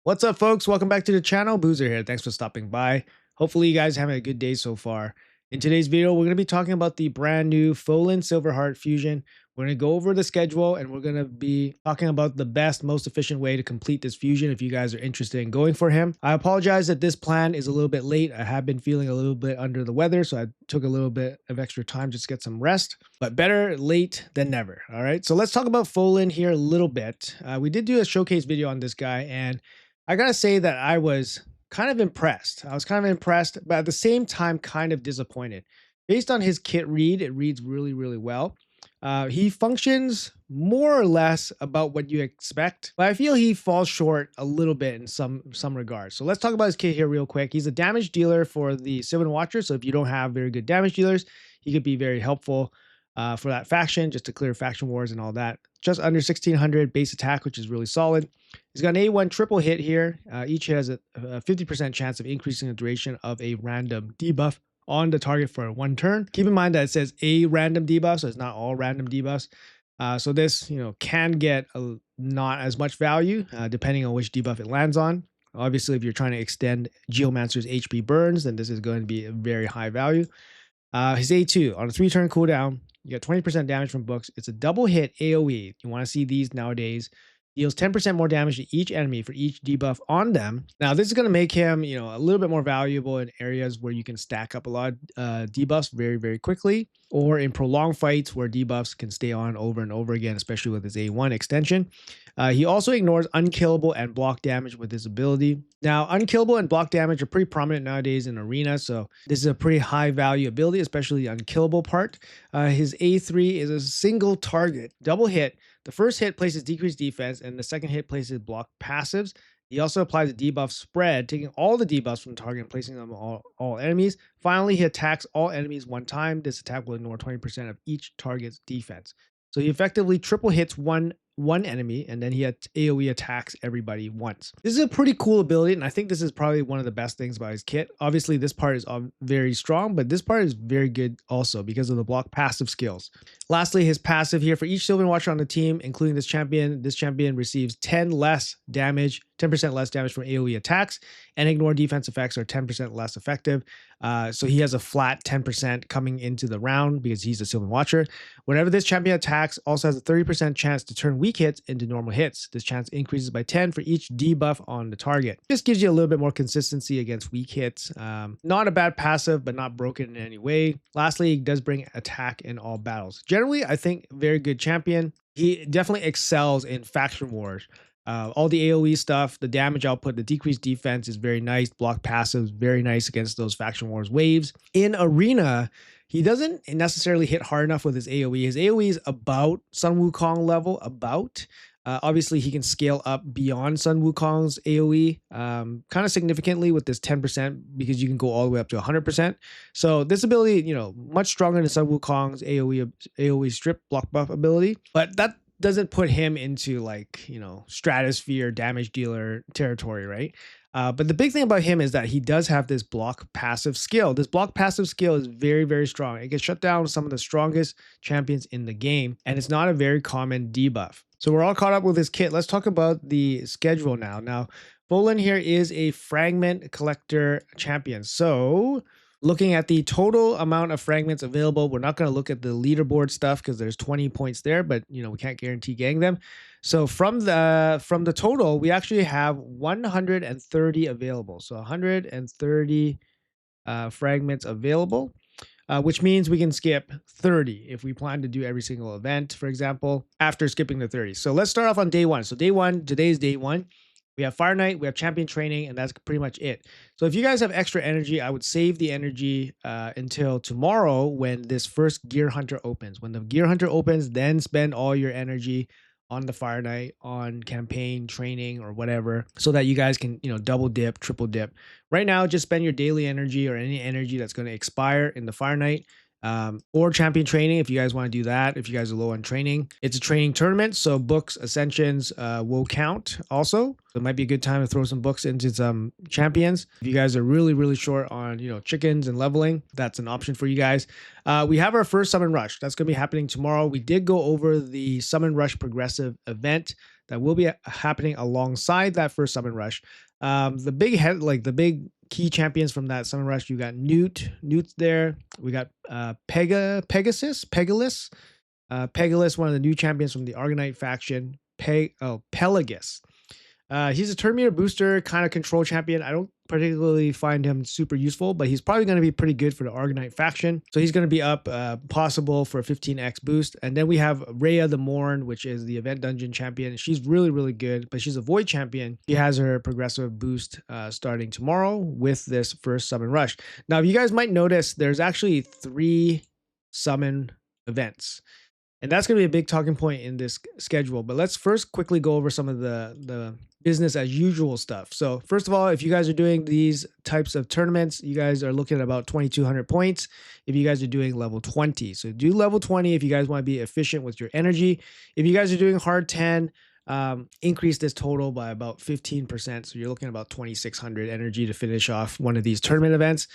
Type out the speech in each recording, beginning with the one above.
What's up, folks? Welcome back to the channel. Boozer here. Thanks for stopping by. Hopefully, you guys are having a good day so far. In today's video, we're going to be talking about the brand new Folan Silverhart fusion. We're going to go over the schedule and we're going to be talking about the best, most efficient way to complete this fusion if you guys are interested in going for him. I apologize that this plan is a little bit late. I have been feeling a little bit under the weather, so I took a little bit of extra time just to get some rest. But better late than never. All right, so let's talk about Folan here a little bit. We did do a showcase video on this guy, and I gotta say that I was kind of impressed. I was kind of impressed, but at the same time, kind of disappointed. Based on his kit read, it reads really, really well. He functions more or less about what you expect, but I feel he falls short a little bit in some regards. So let's talk about his kit here real quick. He's a damage dealer for the Sylvan Watcher. So if you don't have very good damage dealers, he could be very helpful for that faction, just to clear faction wars and all that. Just under 1600 base attack, which is really solid. He's got an A1 triple hit here. Each hit has a 50% chance of increasing the duration of a random debuff on the target for one turn. Keep in mind that it says a random debuff, so it's not all random debuffs. So this, can get not as much value depending on which debuff it lands on. Obviously, if you're trying to extend Geomancer's HP burns, then this is going to be a very high value. His A2 on a 3-turn cooldown, you get 20% damage from books. It's a double hit AoE. You want to see these nowadays. Deals 10% more damage to each enemy for each debuff on them. Now, this is going to make him, a little bit more valuable in areas where you can stack up a lot of debuffs very, very quickly, or in prolonged fights where debuffs can stay on over and over again, especially with his A1 extension. He also ignores unkillable and block damage with his ability. Now, unkillable and block damage are pretty prominent nowadays in Arena, so this is a pretty high value ability, especially the unkillable part. His A3 is a single target, double hit. The first hit places decreased defense, and the second hit places block passives. He also applies a debuff spread, taking all the debuffs from the target and placing them on all enemies. Finally, he attacks all enemies one time. This attack will ignore 20% of each target's defense. So he effectively triple hits one enemy, and then he AoE attacks everybody once. This is a pretty cool ability, and I think this is probably one of the best things about his kit. Obviously, this part is very strong, but this part is very good also because of the block passive skills. Lastly, his passive here for each Sylvan Watcher on the team, including this champion receives 10% less damage from AoE attacks, and ignore defense effects are 10% less effective. So he has a flat 10% coming into the round because he's a Sylvan Watcher. Whenever this champion attacks, also has a 30% chance to turn weak hits into normal hits. This chance increases by 10 for each debuff on the target. This gives you a little bit more consistency against weak hits. Not a bad passive, but not broken in any way. Lastly, he does bring attack in all battles. Generally, I think very good champion. He definitely excels in faction wars. All the AoE stuff, the damage output, the decreased defense is very nice. Block passives, very nice against those faction wars waves. In Arena, he doesn't necessarily hit hard enough with his AoE. His AoE is about Sun Wukong level, obviously, he can scale up beyond Sun Wukong's AoE kind of significantly with this 10% because you can go all the way up to 100%. So this ability, much stronger than Sun Wukong's AoE strip block buff ability, but that doesn't put him into stratosphere damage dealer territory, right? But the big thing about him is that he does have this block passive skill. This block passive skill is very, very strong. It can shut down some of the strongest champions in the game, and it's not a very common debuff. So we're all caught up with his kit. Let's talk about the schedule now. Now, Folan here is a fragment collector champion. So looking at the total amount of fragments available, we're not going to look at the leaderboard stuff because there's 20 points there, but we can't guarantee getting them. So from the total, we actually have 130 available. So 130 fragments available, which means we can skip 30 if we plan to do every single event, for example, after skipping the 30. So let's start off on day one. So today's day one. We have Fire Knight, we have Champion Training, and that's pretty much it. So if you guys have extra energy, I would save the energy until tomorrow when this first Gear Hunter opens. When the Gear Hunter opens, then spend all your energy on the Fire Knight, on campaign training or whatever, so that you guys can, double dip, triple dip. Right now, just spend your daily energy or any energy that's going to expire in the Fire Knight. Or champion training if you guys want to do that, if you guys are low on training. It's a training tournament, so books, ascensions will count also. So it might be a good time to throw some books into some champions. If you guys are really, really short on, chickens and leveling, that's an option for you guys. We have our first Summon Rush. That's going to be happening tomorrow. We did go over the Summon Rush progressive event that will be happening alongside that first Summon Rush. The big head, like the big key champions from that Summon Rush, you got Newt there. We got Pegasus, Pegasus, one of the new champions from the Argonite faction. Pelagus. He's a turn meter booster kind of control champion. I don't particularly find him super useful, but he's probably going to be pretty good for the Argonite faction. So he's going to be up possible for a 15x boost. And then we have Rhea the Morn, which is the event dungeon champion. She's really, really good, but she's a void champion. She has her progressive boost starting tomorrow with this first Summon Rush. Now, you guys might notice there's actually 3 summon events. And that's going to be a big talking point in this schedule. But let's first quickly go over some of the business as usual stuff. So first of all, if you guys are doing these types of tournaments, you guys are looking at about 2,200 points if you guys are doing level 20. So do level 20 if you guys want to be efficient with your energy. If you guys are doing hard 10, increase this total by about 15%. So you're looking at about 2,600 energy to finish off one of these tournament events.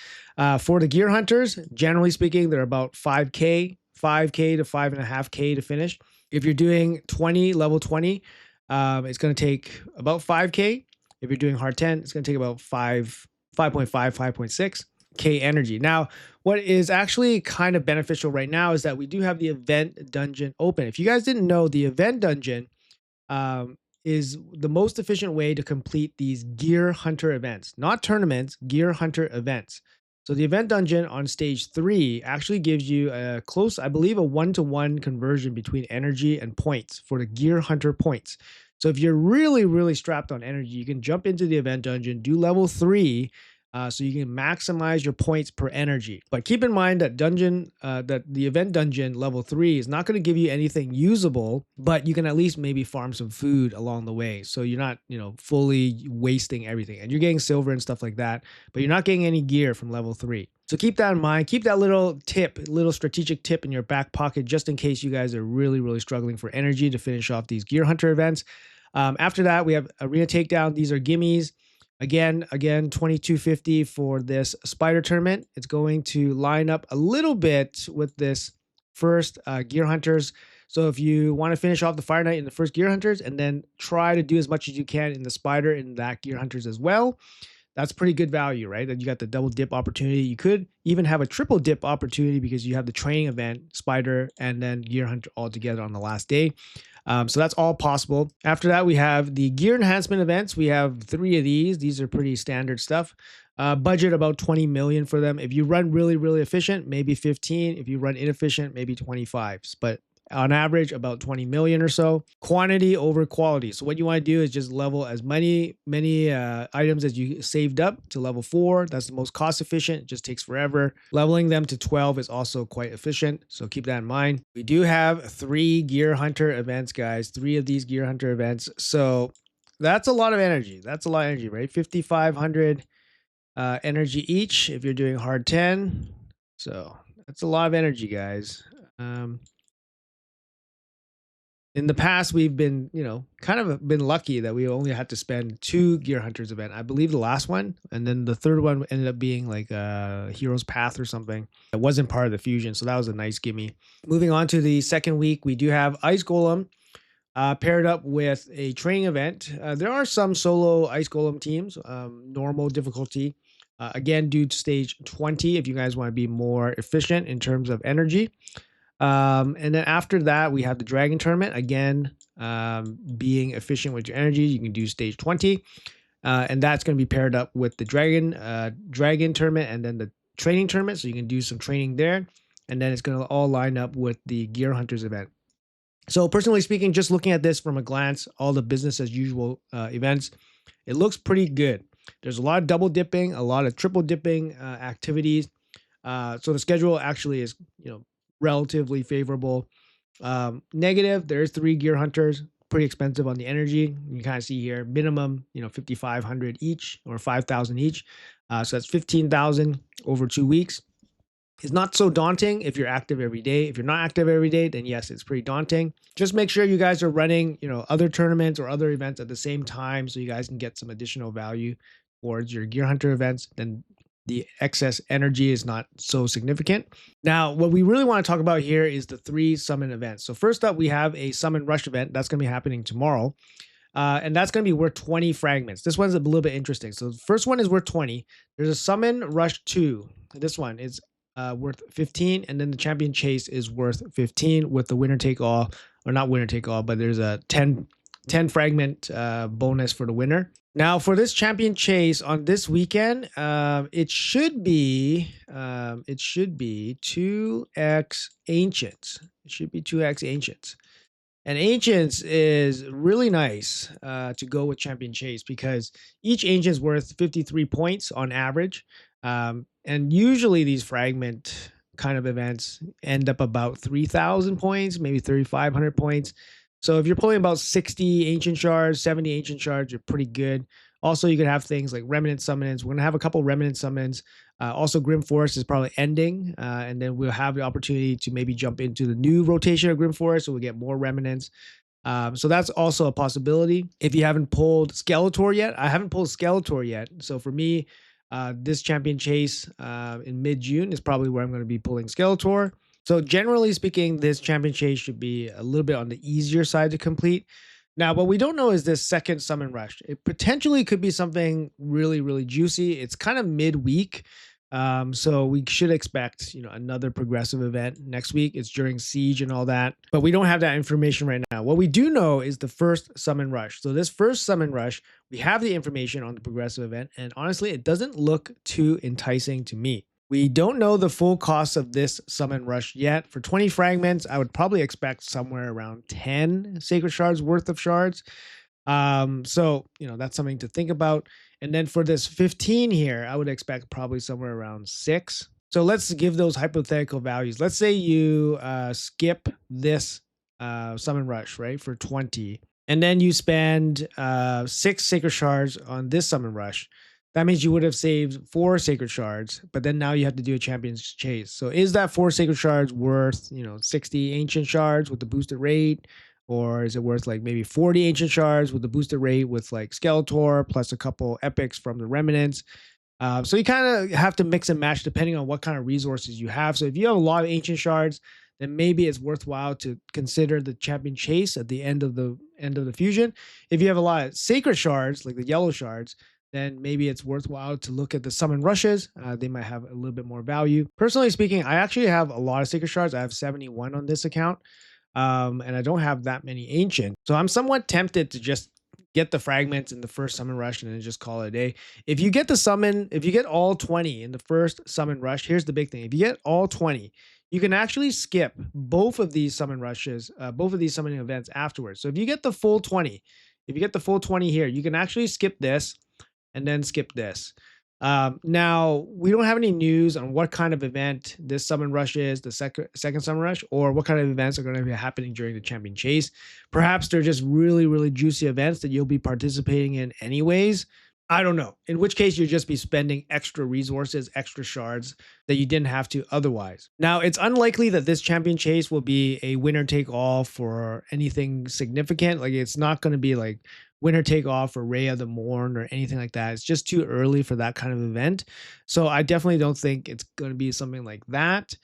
For the gear hunters, generally speaking, they're about 5K to 5.5K to finish. If you're doing level 20, it's going to take about 5K. If you're doing hard 10, it's going to take about 5.6K energy. Now, what is actually kind of beneficial right now is that we do have the event dungeon open. If you guys didn't know, the event dungeon is the most efficient way to complete these gear hunter events, not tournaments, gear hunter events. So the event dungeon on stage 3 actually gives you a close, I believe, a 1-to-1 conversion between energy and points for the gear hunter points. So if you're really, really strapped on energy, you can jump into the event dungeon, do level 3, so you can maximize your points per energy. But keep in mind that the event dungeon level 3 is not going to give you anything usable, but you can at least maybe farm some food along the way. So you're not, fully wasting everything. And you're getting silver and stuff like that, but you're not getting any gear from level 3. So keep that in mind. Keep that little strategic tip in your back pocket, just in case you guys are really, really struggling for energy to finish off these gear hunter events. After that, we have arena takedown. These are gimmies. Again, 2250 for this spider tournament. It's going to line up a little bit with this first gear hunters. So if you want to finish off the Fire Knight in the first gear hunters and then try to do as much as you can in the spider in that gear hunters as well, that's pretty good value, right? That you got the double dip opportunity. You could even have a triple dip opportunity because you have the training event, spider, and then gear hunter all together on the last day. So that's all possible. After that, we have the gear enhancement events. We have 3 of these. These are pretty standard stuff. Budget about 20 million for them. If you run really, really efficient, maybe 15. If you run inefficient, maybe 25. But on average, about 20 million or so. Quantity over quality. So what you want to do is just level as many items as you saved up to level 4. That's the most cost efficient. It just takes forever. Leveling them to 12 is also quite efficient. So keep that in mind. We do have 3 gear hunter events, guys. 3 of these gear hunter events. So that's a lot of energy. That's a lot of energy, right? 5,500 energy each if you're doing hard 10. So that's a lot of energy, guys. In the past, we've been, kind of been lucky that we only had to spend 2 Gear Hunters event. I believe the last one, and then the third one ended up being like a Hero's Path or something. It wasn't part of the fusion, so that was a nice gimme. Moving on to the second week, we do have Ice Golem paired up with a training event. There are some solo Ice Golem teams, normal difficulty. Again, due to stage 20, if you guys want to be more efficient in terms of energy. And then after that, we have the Dragon Tournament. Again, being efficient with your energy, you can do stage 20. And that's going to be paired up with the Dragon Tournament and then the Training Tournament. So you can do some training there. And then it's going to all line up with the Gear Hunters event. So personally speaking, just looking at this from a glance, all the business as usual events, it looks pretty good. There's a lot of double dipping, a lot of triple dipping activities. So the schedule actually is, relatively favorable. Negative, there's 3 gear hunters, pretty expensive on the energy. You can kind of see here, minimum, 5,500 each or 5,000 each. So that's 15,000 over 2 weeks. It's not so daunting if you're active every day. If you're not active every day, then yes, it's pretty daunting. Just make sure you guys are running, other tournaments or other events at the same time so you guys can get some additional value towards your gear hunter events. Then the excess energy is not so significant. Now, what we really want to talk about here is the 3 summon events. So first up, we have a summon rush event that's going to be happening tomorrow. And that's going to be worth 20 fragments. This one's a little bit interesting. So the first one is worth 20. There's a Summon Rush 2. This one is worth 15. And then the Champion Chase is worth 15 with the winner take all, or not winner take all, but there's a 10 fragment bonus for the winner. Now for this Champion Chase on this weekend, it should be 2x Ancients. It should be 2x Ancients. And Ancients is really nice to go with Champion Chase because each Ancient is worth 53 points on average. And usually these fragment kind of events end up about 3,000 points, maybe 3,500 points. So if you're pulling about 60 Ancient Shards, 70 Ancient Shards, you're pretty good. Also, you could have things like Remnant Summons. We're going to have a couple Remnant Summons. Also, Grim Forest is probably ending, and then we'll have the opportunity to maybe jump into the new rotation of Grim Forest, so we'll get more Remnants. So that's also a possibility. If you haven't pulled Skeletor yet, I haven't pulled Skeletor yet. So for me, this Champion Chase in mid-June is probably where I'm going to be pulling Skeletor. So generally speaking, this Champion Chase should be a little bit on the easier side to complete. Now, what we don't know is this second Summon Rush. It potentially could be something really, really juicy. It's kind of midweek. So we should expect, another progressive event next week. It's during Siege and all that, but we don't have that information right now. What we do know is the first Summon Rush. So this first Summon Rush, we have the information on the progressive event, and honestly, it doesn't look too enticing to me. We don't know the full cost of this Summon Rush yet. For 20 fragments, I would probably expect somewhere around 10 Sacred Shards worth of shards. So, that's something to think about. And then for this 15 here, I would expect probably somewhere around 6. So let's give those hypothetical values. Let's say you skip this Summon Rush, right, for 20. And then you spend 6 Sacred Shards on this Summon Rush. That means you would have saved 4 Sacred Shards, but then now you have to do a Champion's Chase. So is that 4 Sacred Shards worth, 60 Ancient Shards with the boosted rate? Or is it worth like maybe 40 Ancient Shards with the boosted rate with like Skeletor plus a couple epics from the Remnants? So you kind of have to mix and match depending on what kind of resources you have. So if you have a lot of Ancient Shards, then maybe it's worthwhile to consider the Champion Chase at the end of the fusion. If you have a lot of Sacred Shards, like the yellow shards, then maybe it's worthwhile to look at the Summon Rushes. They might have a little bit more value. Personally speaking, I actually have a lot of Sacred Shards. I have 71 on this account. And I don't have that many Ancient. So I'm somewhat tempted to just get the fragments in the first Summon Rush and then just call it a day. If you get all 20 in the first Summon Rush, here's the big thing. If you get all 20, you can actually skip both of these Summon Rushes, both of these summoning events afterwards. So if you get the full 20, here, you can actually skip this and then skip this. Now, we don't have any news on what kind of event this Summon Rush is, the second Summon Rush, or what kind of events are going to be happening during the Champion Chase. Perhaps they're just really, really juicy events that you'll be participating in anyways. I don't know. In which case, you'll just be spending extra resources, extra shards that you didn't have to otherwise. Now, it's unlikely that this Champion Chase will be a winner take all for anything significant. Like, it's not going to be like winner take all for Ray of the Morn or anything like that. It's just too early for that kind of event. So I definitely don't think it's going to be something like that.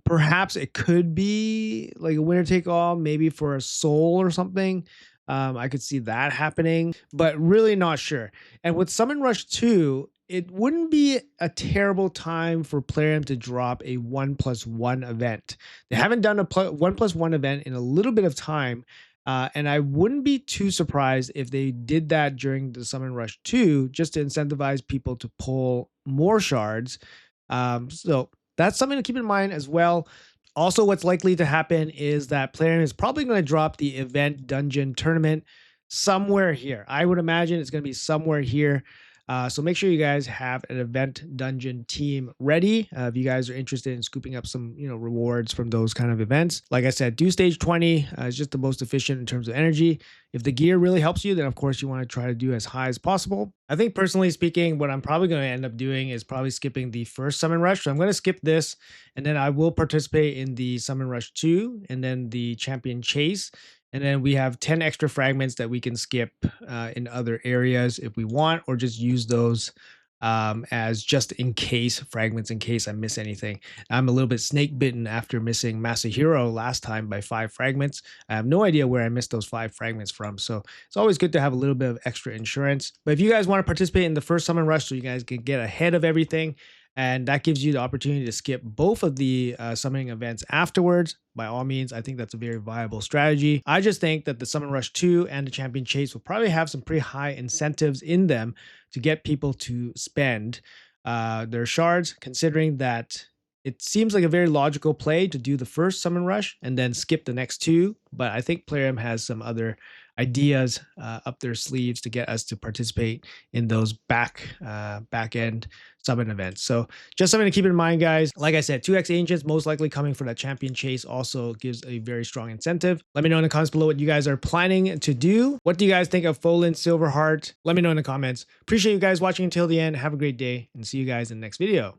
Perhaps it could be like a winner take all, maybe for a soul or something. I could see that happening, but really not sure. And with Summon Rush 2, it wouldn't be a terrible time for Plarium to drop a 1+1 event. They haven't done a 1+1 event in a little bit of time. And I wouldn't be too surprised if they did that during the Summon Rush 2, just to incentivize people to pull more shards. So that's something to keep in mind as well. Also, what's likely to happen is that Plarium is probably going to drop the event dungeon tournament somewhere here. I would imagine it's going to be somewhere here. So make sure you guys have an event dungeon team ready if you guys are interested in scooping up some rewards from those kind of events. Like I said, do stage 20 is just the most efficient in terms of energy. If the gear really helps you, then of course you want to try to do as high as possible. I think personally speaking, what I'm probably going to end up doing is probably skipping the first Summon Rush. So I'm going to skip this, and then I will participate in the Summon Rush 2 and then the Champion Chase. And then we have 10 extra fragments that we can skip in other areas if we want, or just use those as just in case fragments, in case I miss anything. I'm a little bit snake bitten after missing Masahiro last time by 5 fragments. I have no idea where I missed those 5 fragments from. So it's always good to have a little bit of extra insurance. But if you guys want to participate in the first summon rush so you guys can get ahead of everything, and that gives you the opportunity to skip both of the summoning events afterwards, by all means, I think that's a very viable strategy. I just think that the Summon Rush 2 and the Champion Chase will probably have some pretty high incentives in them to get people to spend their shards, considering that it seems like a very logical play to do the first Summon Rush and then skip the next 2. But I think Plarium has some other ideas up their sleeves to get us to participate in those back end summon events. So just something to keep in mind, guys. Like I said, 2x ancients most likely coming for that champion chase also gives a very strong incentive. Let me know in the comments below what you guys are planning to do. What do you guys think of Folan Silverhart? Let me know in the comments. Appreciate you guys watching until the end. Have a great day and see you guys in the next video.